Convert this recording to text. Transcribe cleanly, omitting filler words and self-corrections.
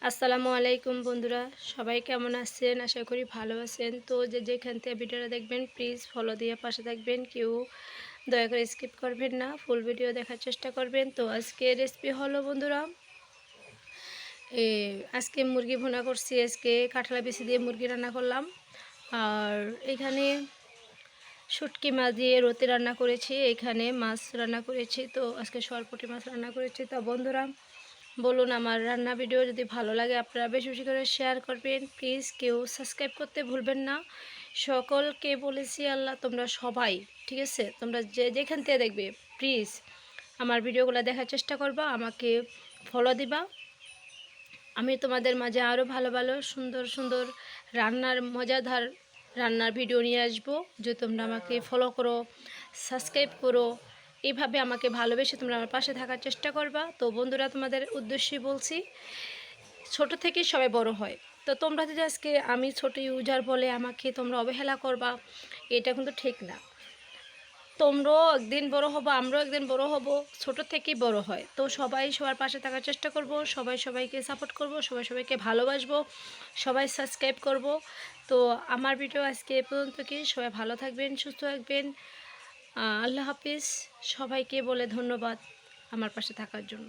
আসসালামু আলাইকুম বন্ধুরা, সবাই কেমন আছেন? আশা করি ভালো আছেন। তো যেখান থেকে ভিডিওটা দেখবেন প্লিজ ফলো দিয়ে পাশে থাকবেন, কেউ দয়া করে স্কিপ করবেন না, ফুল ভিডিও দেখার চেষ্টা করবেন। তো আজকে রেসিপি হলো বন্ধুরা, আজকে মুরগি ভুনা করছি। আজকে কাঁঠালা বিচি দিয়ে মুরগি রান্না করলাম। আর এখানে শুটকি মাছ দিয়ে রতি রান্না করেছি, এখানে মাছ রান্না করেছি। তো আজকে সরপুঁটি মাছ রান্না করেছি। তো বন্ধুরা বলুন, আমার রান্না ভিডিও যদি ভালো লাগে আপনারা বেশি বেশি করে শেয়ার করবেন। প্লিজ কেউ সাবস্ক্রাইব করতে ভুলবেন না। সকলকে বলেছি আল্লাহ তোমরা সবাই, ঠিক আছে, তোমরা যেখান থেকে দেখবে প্লিজ আমার ভিডিওগুলো দেখার চেষ্টা করবা, আমাকে ফলো দিবা। আমি তোমাদের মাঝে আরও ভালো ভালো সুন্দর সুন্দর রান্নার মজাদার রান্নার ভিডিও নিয়ে আসবো। যে তোমরা আমাকে ফলো করো, সাবস্ক্রাইব করো, এইভাবে আমাকে ভালোবেসে তোমরা আমার পাশে থাকার চেষ্টা করবা। তো বন্ধুরা, তোমাদের উদ্দেশ্যে বলছি, ছোট থেকে সবাই বড় হয়। তো তোমরা যদি আজকে আমি ছোট ইউজার বলে আমাকে তোমরা অবহেলা করবা, এটা কিন্তু ঠিক না। তোমরাও একদিন বড় হবো, আমরাও একদিন বড় হব, ছোট থেকেই বড় হয়। তো সবাই সবার পাশে থাকার চেষ্টা করব, সবাই সবাইকে সাপোর্ট করব, সবাই সবাইকে ভালোবাসবো, সবাই সাবস্ক্রাইব করব। তো আমার ভিডিও আজকে এ পর্যন্ত। কি সবাই ভালো থাকবেন, সুস্থ থাকবেন। আল্লাহ হাফিজ। সবাইকে বলে ধন্যবাদ আমার পাশে থাকার জন্য।